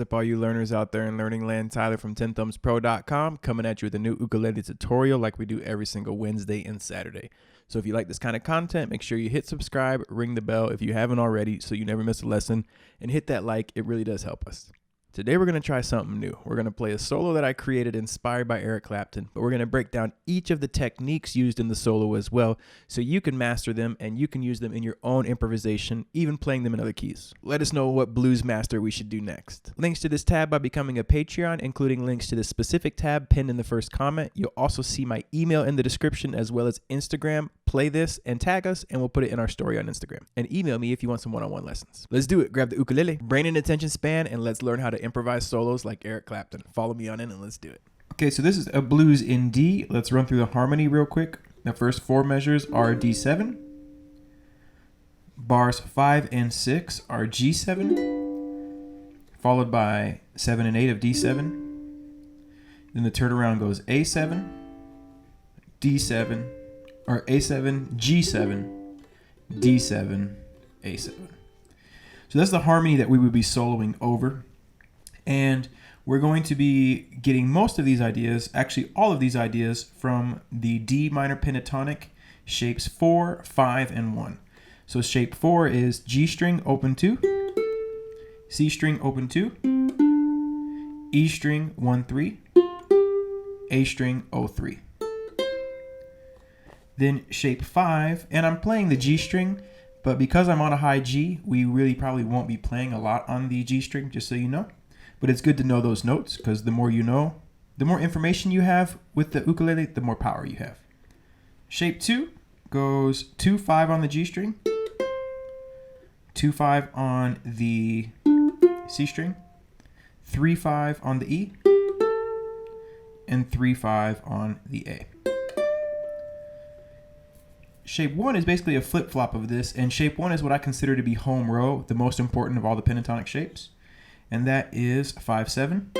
up, all you learners out there in learning land? Tyler from 10thumbspro.com coming at you with a new ukulele tutorial like we do every single Wednesday and Saturday. So if you like this kind of content, make sure you hit subscribe, ring the bell if you haven't already so you never miss a lesson, and hit that like. It really does help us. Today we're going to try something new. We're going to play a solo that I created inspired by Eric Clapton, but we're going to break down each of the techniques used in the solo as well so you can master them and you can use them in your own improvisation, even playing them in other keys. Let us know what blues master we should do next. Links to this tab by becoming a Patreon, including links to the specific tab pinned in the first comment. You'll also see my email in the description as well as Instagram. Play this and tag us and we'll put it in our story on Instagram. And email me if you want some one-on-one lessons. Let's do it. Grab the ukulele, brain and attention span, and let's learn how to improvise solos like Eric Clapton. Follow me on in and let's do it. Okay, so this is a blues in D. Let's run through the harmony real quick. The first four measures are D7. Bars 5 and 6 are G7, followed by 7 and 8 of D7. Then the turnaround goes A7, D7, or A7, G7, D7, A7. So that's the harmony that we would be soloing over. And we're going to be getting most of these ideas, actually all of these ideas, from the D minor pentatonic shapes 4, 5, and 1. So shape 4 is G string open 2, C string open 2, E string 1, 3, A string 0, 3. Then shape 5, and I'm playing the G string, but because I'm on a high G, we really probably won't be playing a lot on the G string, just so you know. But it's good to know those notes, because the more you know, the more information you have with the ukulele, the more power you have. Shape 2 goes 2, 5 on the G string, 2, 5 on the C string, 3, 5 on the E, and 3, 5 on the A. Shape 1 is basically a flip-flop of this, and shape 1 is what I consider to be home row, the most important of all the pentatonic shapes. And that is 5, 7,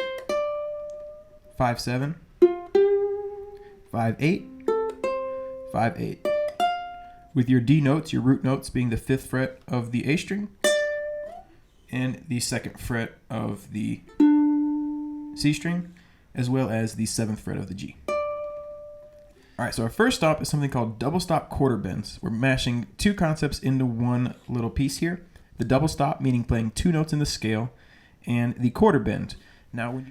5, 7, 5, 8, 5, 8. With your D notes, your root notes being the 5th fret of the A string and the 2nd fret of the C string, as well as the 7th fret of the G. All right, so our first stop is something called double stop quarter bends. We're mashing two concepts into one little piece here. The double stop, meaning playing two notes in the scale, and the quarter bend. Now,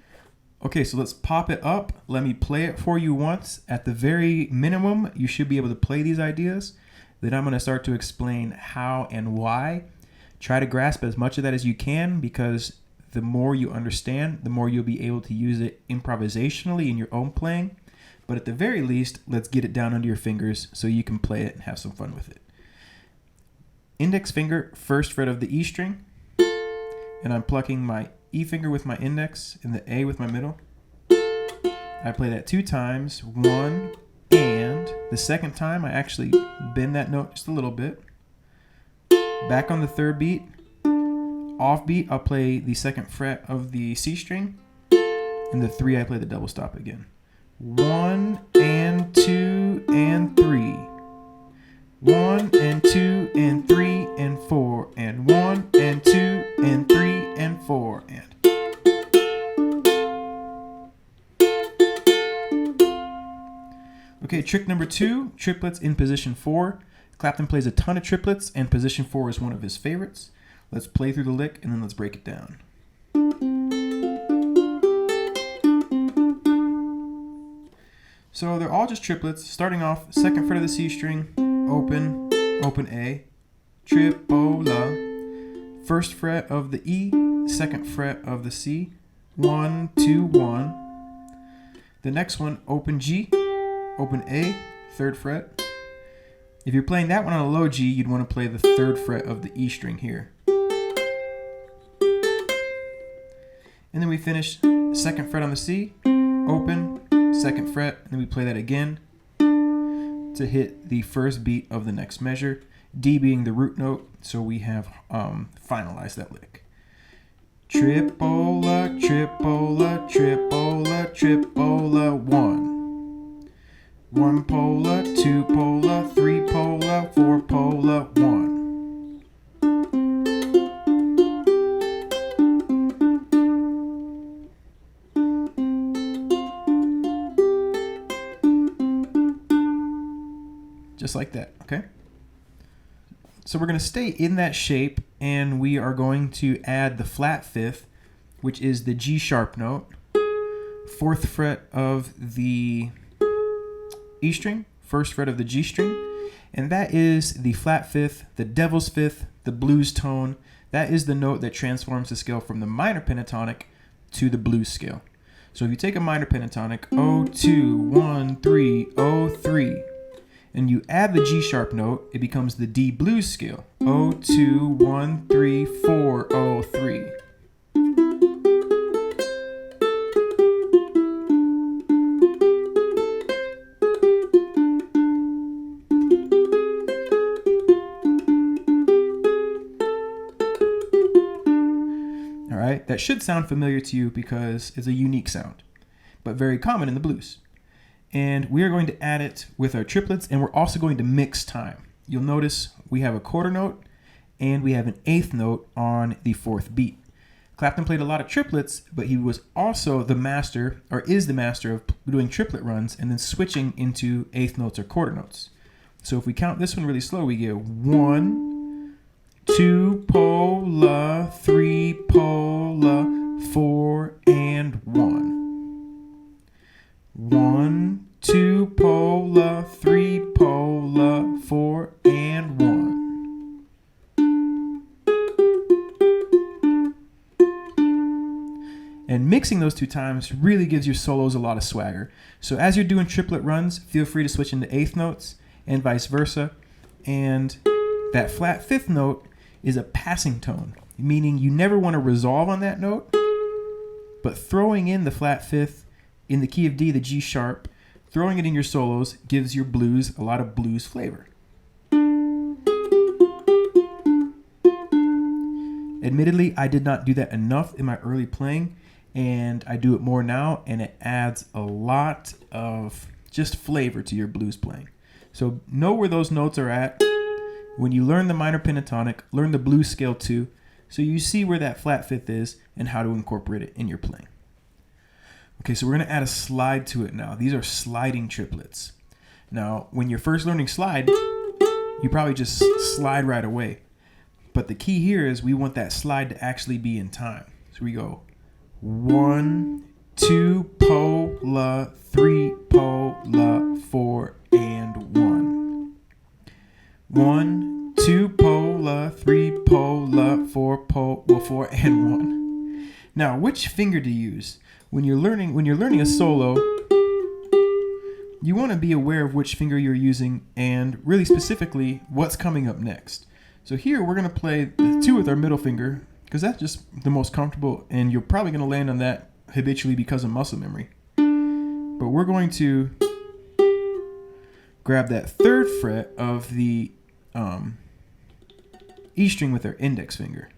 okay, so let's pop it up. Let me play it for you once. At the very minimum, you should be able to play these ideas. Then I'm gonna start to explain how and why. Try to grasp as much of that as you can, because the more you understand, the more you'll be able to use it improvisationally in your own playing. But at the very least, let's get it down under your fingers so you can play it and have some fun with it. Index finger, 1st fret of the E string, and I'm plucking my E finger with my index and the A with my middle. I play that 2 times, 1, and the second time I actually bend that note just a little bit. Back on the 3rd beat, off beat, I'll play the 2nd fret of the C string, and the 3 I play the double stop again. 1 and 2 and 3. 1 and 2 and 3 and 4 and 1 and 2 and 3 and 4 and. Okay, trick number 2, triplets in position 4. Clapton plays a ton of triplets, and position 4 is one of his favorites. Let's play through the lick and then let's break it down. So they're all just triplets, starting off 2nd fret of the C string, open, open A, tripola, 1st fret of the E, 2nd fret of the C, 1, 2, 1. The next one, open G, open A, 3rd fret. If you're playing that one on a low G, you'd want to play the 3rd fret of the E string here. And then we finish 2nd fret on the C, open, 2nd fret, and then we play that again to hit the 1st beat of the next measure, D being the root note, so we have finalized that lick. Tripola, tripola, tripola, tripola, 1. 1 pola, 2 pola, 3 pola, 4 pola, 1. 1 just like that, okay? So we're going to stay in that shape, and we are going to add the flat fifth, which is the G sharp note, 4th fret of the E string, 1st fret of the G string, and that is the flat fifth, the devil's fifth, the blues tone. That is the note that transforms the scale from the minor pentatonic to the blues scale. So if you take a minor pentatonic, 0-2, 1-3, 0-3, and you add the G sharp note, it becomes the D blues scale, 0-2, 1-3, 4-0-3. That should sound familiar to you because it's a unique sound, but very common in the blues. And we are going to add it with our triplets, and we're also going to mix time. You'll notice we have a quarter note and we have an 8th note on the 4th beat. Clapton played a lot of triplets, but he was also the master, or is the master, of doing triplet runs and then switching into 8th notes or quarter notes. So if we count this one really slow, we get 1, 2 pola, 3 pola, 4 and 1. 1, 2 pola, 3 pola, 4 and 1. And mixing those two times really gives your solos a lot of swagger. So as you're doing triplet runs, feel free to switch into 8th notes and vice versa. And that flat 5th note is a passing tone, meaning you never want to resolve on that note, but throwing in the flat 5th in the key of D, the G sharp, throwing it in your solos gives your blues a lot of blues flavor. Admittedly, I did not do that enough in my early playing, and I do it more now, and it adds a lot of just flavor to your blues playing. So know where those notes are at. When you learn the minor pentatonic, learn the blues scale too, so you see where that flat 5th is and how to incorporate it in your playing. Okay, so we're going to add a slide to it now. These are sliding triplets. Now, when you're first learning slide, you probably just slide right away. But the key here is we want that slide to actually be in time. So we go 1, 2 pola, 3 pola, 4 and 1. 1, 2 pola, 3 pola, 4 4 and 1. Now, which finger to use? When you're learning a solo, you want to be aware of which finger you're using and really specifically what's coming up next. So here we're going to play the 2 with our middle finger because that's just the most comfortable, and you're probably going to land on that habitually because of muscle memory. But we're going to grab that 3rd fret of the E string with our index finger.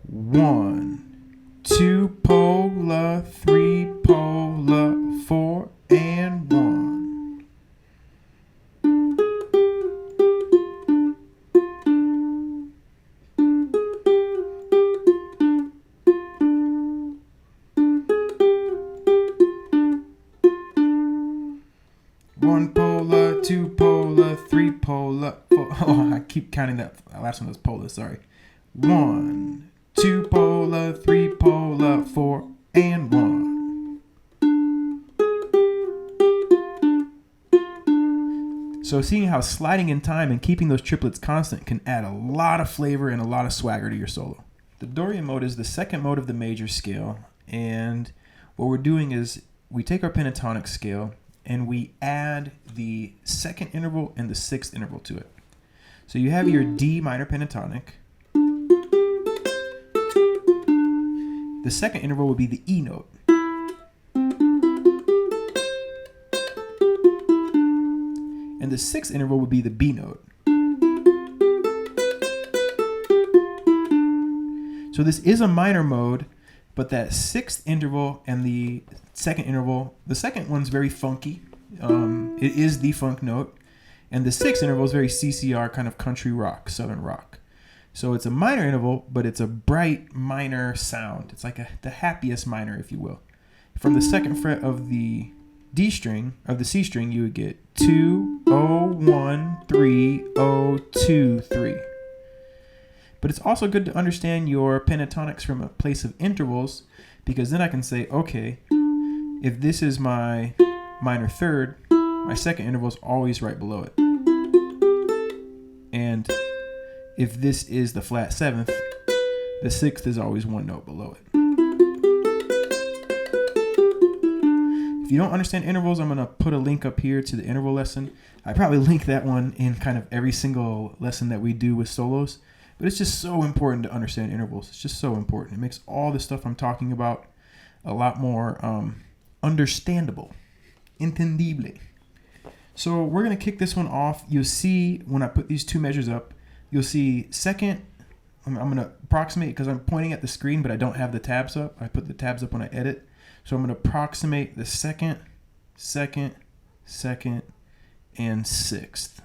One, 2 pola, 3 pola, 4 and 1. One pola, 2 pola, 3 pola, 4. Oh, I keep counting that last one was pola, sorry. 1, 2 pola, 3 pola, 4 and 1. So seeing how sliding in time and keeping those triplets constant can add a lot of flavor and a lot of swagger to your solo. The Dorian mode is the 2nd mode of the major scale, and what we're doing is we take our pentatonic scale and we add the 2nd interval and the 6th interval to it. So you have your D minor pentatonic. The 2nd interval would be the E note. And the 6th interval would be the B note. So this is a minor mode, but that 6th interval and the 2nd interval, the 2nd one's very funky. It is the funk note. And the 6th interval is very CCR, kind of country rock, southern rock. So it's a minor interval, but it's a bright minor sound. It's like the happiest minor, if you will. From the second fret of the D string, of the C string, you would get 2, 0, 1, 3, 0, 2, 3. But it's also good to understand your pentatonics from a place of intervals, because then I can say, okay, if this is my minor third, my second interval is always right below it. And if this is the flat seventh, the sixth is always one note below it. If you don't understand intervals, I'm going to put a link up here to the interval lesson. I probably link that one in kind of every single lesson that we do with solos. But it's just so important to understand intervals. It's just so important. It makes all the stuff I'm talking about a lot more understandable. Entendible. So we're going to kick this one off. You'll see when I put these two measures up, you'll see second. I'm going to approximate because I'm pointing at the screen, but I don't have the tabs up. I put the tabs up when I edit. So I'm going to approximate the second, second, second, and sixth.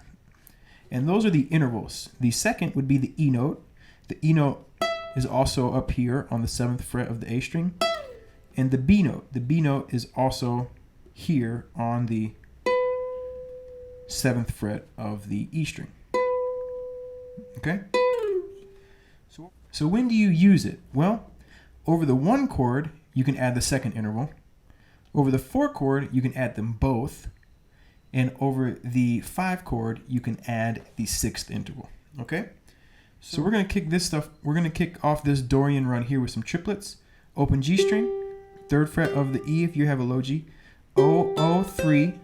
And those are the intervals. The second would be the E note. The E note is also up here on the 7th fret of the A string. And the B note. The B note is also here on the 7th fret of the E string. Okay? So when do you use it? Well, over the 1 chord, you can add the second interval. Over the 4 chord, you can add them both. And over the 5 chord, you can add the 6th interval. Okay? So we're going to kick this stuff. We're going to kick off this Dorian run here with some triplets. Open G string, 3rd fret of the E if you have a low G. 0, 0, 3,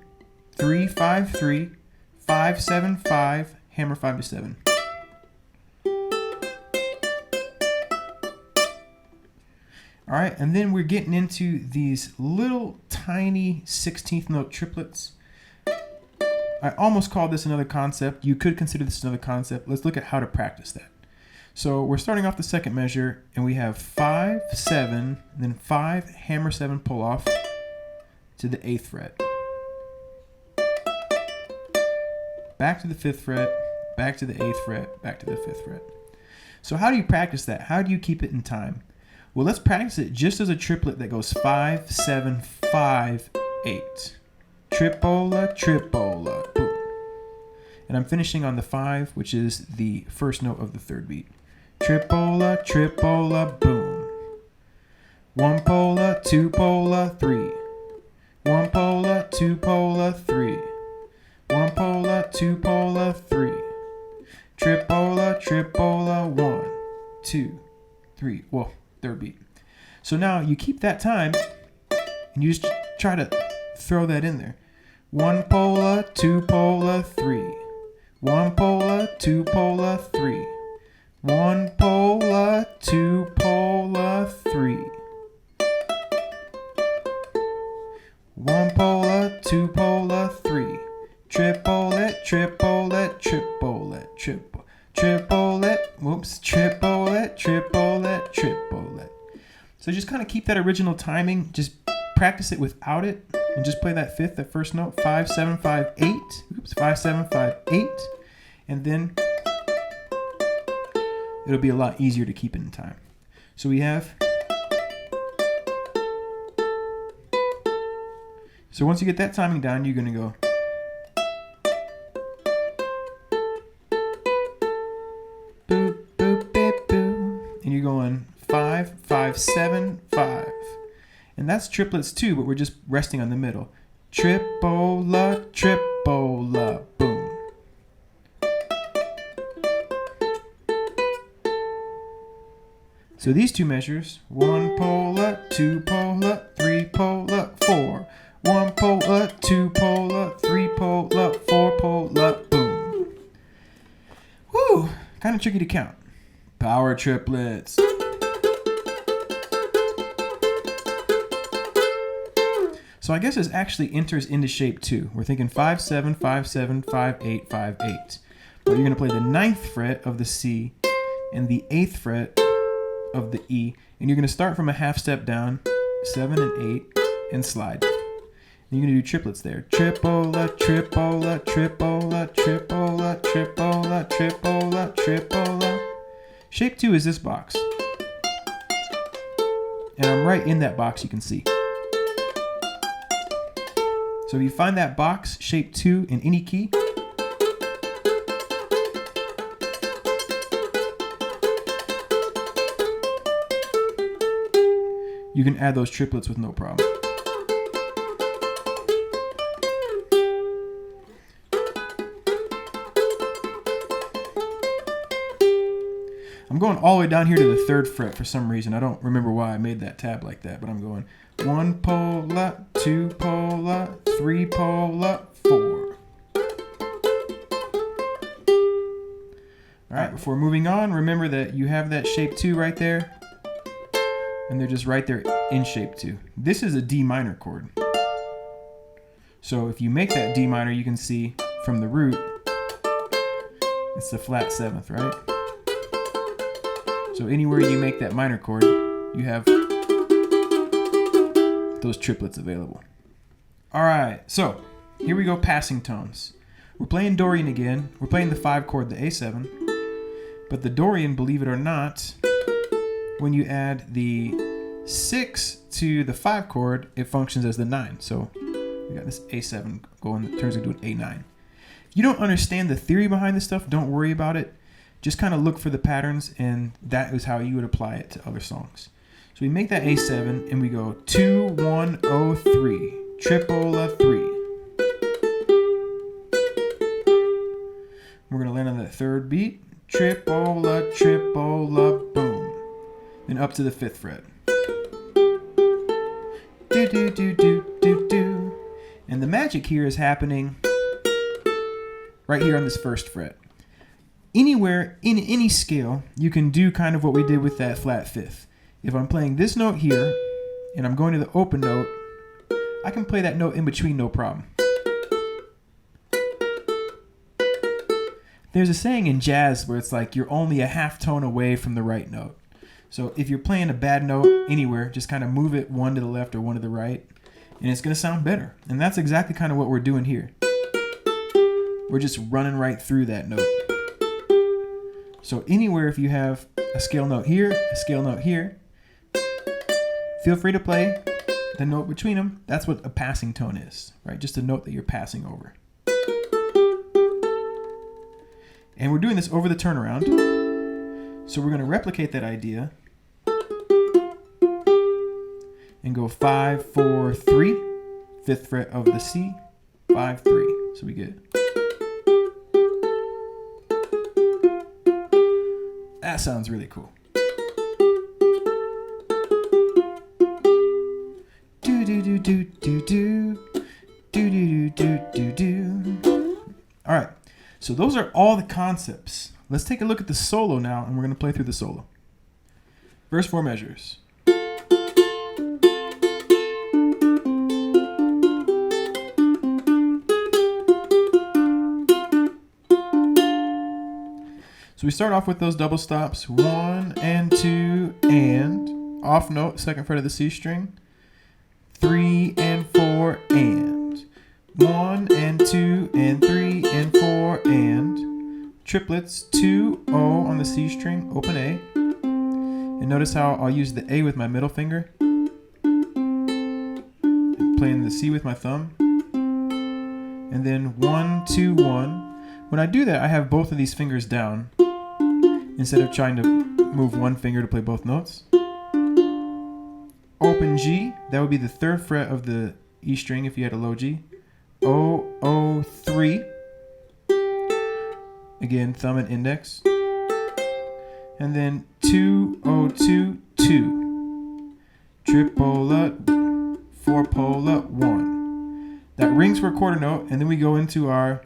3, 5, 3, 5, 7, 5, hammer 5 to 7. All right, and then we're getting into these little tiny 16th note triplets. I almost called this another concept. You could consider this another concept. Let's look at how to practice that. So we're starting off the second measure, and we have 5, 7, then 5, hammer 7, pull off to the 8th fret. Back to the 5th fret, back to the 8th fret, back to the 5th fret. So how do you practice that? How do you keep it in time? Well, let's practice it just as a triplet that goes 5, 7, 5, 8. Tripola, tripola, boom. And I'm finishing on the 5, which is the first note of the 3rd beat. Tripola, tripola, boom. 1 pola, 2 pola, 3. 1 pola, 2 pola, 3. 1 pola, 2 pola, 3. Tripola, tripola, 1, 2, 3. Whoa. 3rd beat. So now you keep that time and you just try to throw that in there. 1 pola, 2 pola, 3. 1 pola, 2 pola, 3. 1 pola, 2 pola, 3. 1 pola, 2 pola, 3. Triplet, triplet, triplet, triplet. Triplet, whoops, triplet, triplet, triplet. So just kind of keep that original timing. Just practice it without it, and just play that 5th, that first note. 5, 7, 5, 8. Oops, 5, 7, 5, 8. And then it'll be a lot easier to keep it in time. So we have. So once you get that timing down, you're going to go. And you're going 5, 5, 7, 5. And that's triplets too, but we're just resting on the middle. Tripola, tripola, boom. So these two measures, 1 pola, 2 pola, 3 pola, 4. 1 pola, 2 pola, 3 pola, 4 pola, boom. Whew, kind of tricky to count. Power triplets. So I guess this actually enters into shape 2. We're thinking 5, 7, 5, 7, 5, 8, 5, 8. But you're going to play the 9th fret of the C and the 8th fret of the E. And you're going to start from a half step down, 7 and 8, and slide. And you're going to do triplets there. Tripola, tripola, tripola, tripola, tripola, tripola, tripola. Shape 2 is this box. And I'm right in that box, you can see. So if you find that box, shape 2 in any key, you can add those triplets with no problem. I'm going all the way down here to the 3rd fret for some reason. I don't remember why I made that tab like that, but I'm going 1 pola, 2 pola, 3 pola, 4. All right, before moving on, remember that you have that shape 2 right there, and they're just right there in shape 2. This is a D minor chord. So if you make that D minor, you can see from the root, it's the flat 7th, right? So anywhere you make that minor chord, you have those triplets available. All right, so here we go, passing tones. We're playing Dorian again. We're playing the 5 chord, the A7. But the Dorian, believe it or not, when you add the 6 to the 5 chord, it functions as the 9. So we got this A7 going, it turns into an A9. If you don't understand the theory behind this stuff, don't worry about it. Just kind of look for the patterns, and that is how you would apply it to other songs. So we make that A7, and we go 2, 1, 0, 3, triple 3. We're going to land on that 3rd beat, triple, boom. Then up to the 5th fret. Do, do, do, do, do, do. And the magic here is happening right here on this 1st fret. Anywhere in any scale, you can do kind of what we did with that flat 5th. If I'm playing this note here and I'm going to the open note, I can play that note in between, no problem. There's a saying in jazz where it's like you're only a half tone away from the right note. So if you're playing a bad note anywhere, just kind of move it one to the left or one to the right, and it's going to sound better. And that's exactly kind of what we're doing here. We're just running right through that note. So anywhere, if you have a scale note here, a scale note here, feel free to play the note between them. That's what a passing tone is, right? Just a note that you're passing over. And we're doing this over the turnaround. So we're going to replicate that idea and go 5, 4, 3, 5th fret of the C, 5, 3. So we get. That sounds really cool. Do do do do do do do do do do do. All right, so those are all the concepts. Let's take a look at the solo now, and we're going to play through the solo. Verse 4 measures. So we start off with those double stops, 1 and 2 and, off note, 2nd fret of the C string, 3 and 4 and, 1 and 2 and 3 and 4 and, triplets, 2, O on the C string, open A, and notice how I'll use the A with my middle finger, and playing the C with my thumb, and then 1, 2, 1. When I do that, I have both of these fingers down, instead of trying to move one finger to play both notes. Open G, that would be the 3rd fret of the E string if you had a low G. O, O, 3. Again, thumb and index. And then 2, O, 2, 2. Triple, 4 pola, 1. That rings for a quarter note, and then we go into our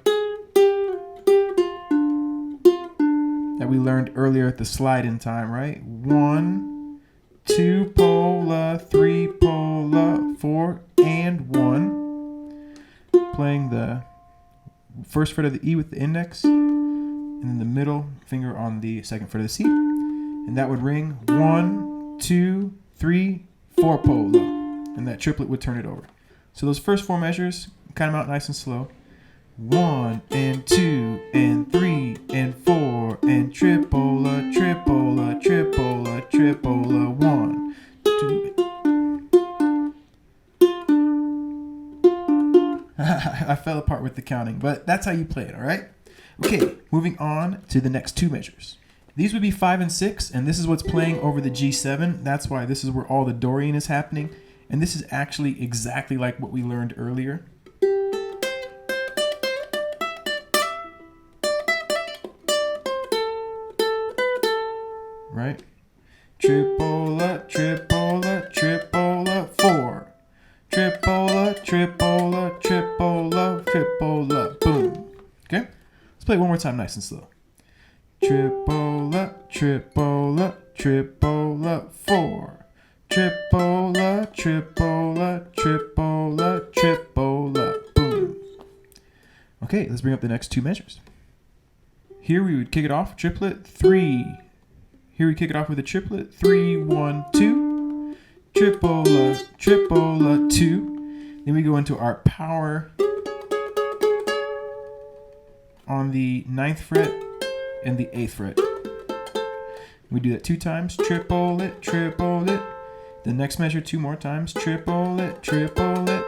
that we learned earlier at the slide in time, right? 1, 2 pola, 3 pola, 4 and 1. Playing the 1st fret of the E with the index, and then the middle finger on the 2nd fret of the C, and that would ring 1, 2, 3, 4 pola, and that triplet would turn it over. So those first 4 measures, kind of out nice and slow. 1 and 2 and 3 and 4 and triple, fell apart with the counting, but that's how you play it, all right? Okay, moving on to the next two measures. These would be 5 and 6, and this is what's playing over the G7. That's why this is where all the Dorian is happening. And this is actually exactly like what we learned earlier. Right? Tripola, tripola, tripola, 4. Tripola, tripola, tripola, tripola, boom. Okay? Let's play it one more time nice and slow. Tripola, tripola, tripola, 4. Tripola, tripola, tripola, tripola, boom. Okay, let's bring up the next two measures. Here we would kick it off, triplet, 3. Here we kick it off with a triplet, 3, 1, 2. Tripola, tripola, 2. Then we go into our power on the 9th fret and the 8th fret. We do that 2 times, triplet, triplet. The next measure 2 more times, triplet, triplet.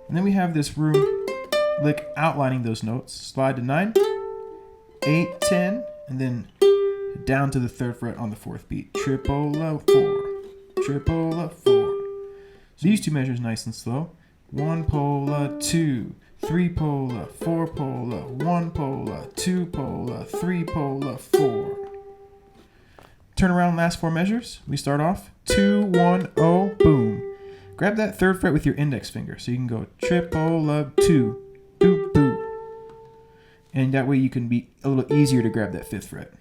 And then we have this room lick outlining those notes. Slide to 9, 8, 10, and then down to the 3rd fret on the 4th beat. Tripola, 4, tripola, 4. So these two measures nice and slow. 1 pola, 2, 3 pola, 4 pola, 1 pola, 2 pola, 3 pola, 4. Turn around last 4 measures. We start off 2, 1, 0, boom. Grab that 3rd fret with your index finger so you can go tripola, 2, boop, boop. And that way you can be a little easier to grab that 5th fret.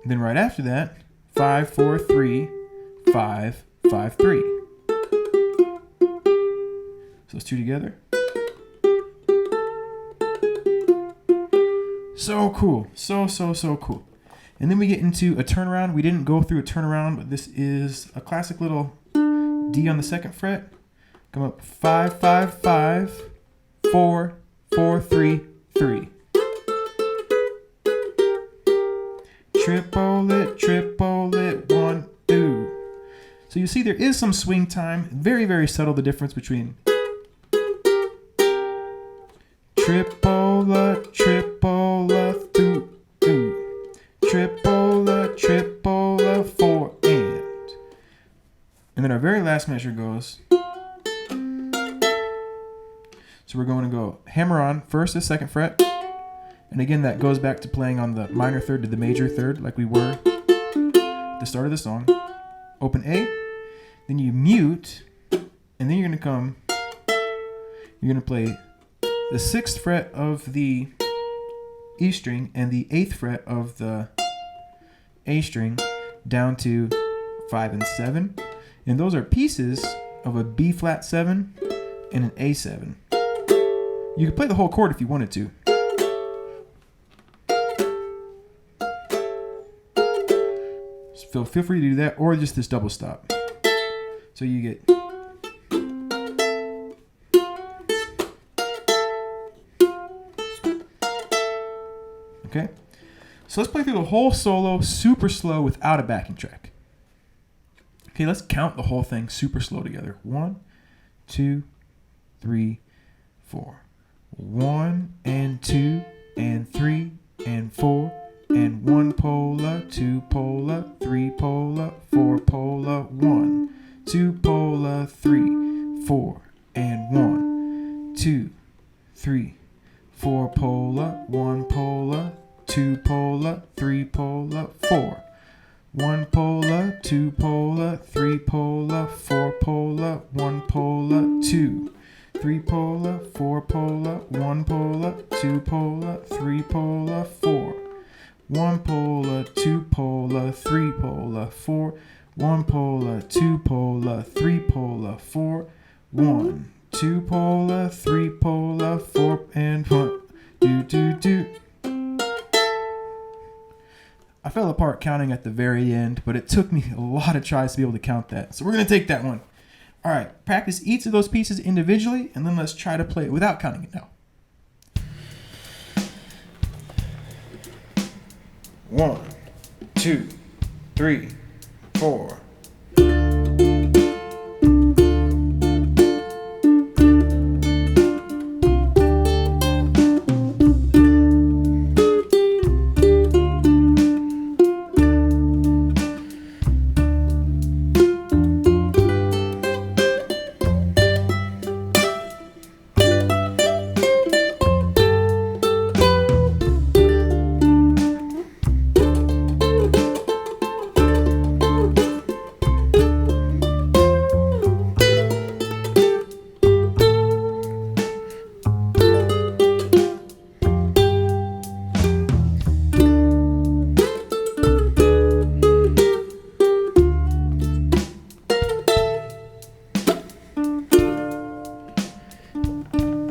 Then right after that, 5, 4, 3, 5, 5, 3. So those two together. So cool. So cool. And then we get into a turnaround. We didn't go through a turnaround, but this is a classic little D on the 2nd fret. Come up 5, 5, 5, 4, 4, 3, 3. Triplet, triplet, 1, 2. So you see there is some swing time. Very, very subtle the difference between tripola, tripola, 2, 2. Tripola, tripola, 4, and then our very last measure goes. So we're going to go hammer on 1st to 2nd fret. And again, that goes back to playing on the minor 3rd to the major 3rd like we were at the start of the song. Open A, then you mute, and then you're going to play the 6th fret of the E string and the 8th fret of the A string down to 5 and 7. And those are pieces of a B flat 7 and an A7. You could play the whole chord if you wanted to. So feel free to do that, or just this double stop. So you get. Okay, so let's play through the whole solo super slow without a backing track. Okay, let's count the whole thing super slow together. 1, 2, 3, 4. 1 and 2 and 3 and 4 and 1 pola, 2 pola, 3 pola, 4 pola, 1, 2 pola, 3, 4 and 1, 2, 3, 4 pola, 1 pola, 2 pola, 3 pola, 4. 1 pola, 2 pola, 3 pola, 4 pola, 1 pola, 2. 3 pola, 4 pola, 1 pola, 2 pola, 3 pola, 4. 1 pola, 2 pola, 3 pola, 4. 1 pola, 2 pola, 3 pola, 4. 1, 2 pola, 3 pola, 4 and 1. Do. I fell apart counting at the very end, but it took me a lot of tries to be able to count that. So we're going to take that one. All right, practice each of those pieces individually, and then let's try to play it without counting it now. 1, 2, 3, 4.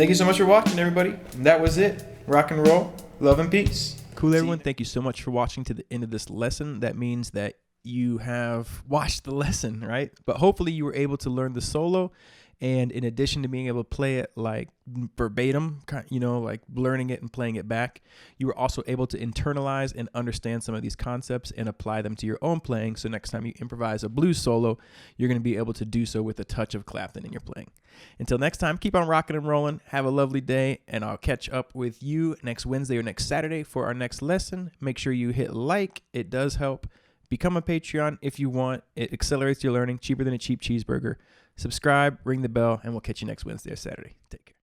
Thank you so much for watching, everybody. That was it. Rock and roll. Love and peace. Cool, everyone. Thank you so much for watching to the end of this lesson. That means that you have watched the lesson, right? But hopefully you were able to learn the solo. And in addition to being able to play it like verbatim, you know, like learning it and playing it back, you were also able to internalize and understand some of these concepts and apply them to your own playing. So next time you improvise a blues solo, you're going to be able to do so with a touch of Clapton in your playing. Until next time, keep on rocking and rolling. Have a lovely day, and I'll catch up with you next Wednesday or next Saturday for our next lesson. Make sure you hit like. It does help. Become a Patreon if you want. It accelerates your learning, cheaper than a cheap cheeseburger. Subscribe, ring the bell, and we'll catch you next Wednesday or Saturday. Take care.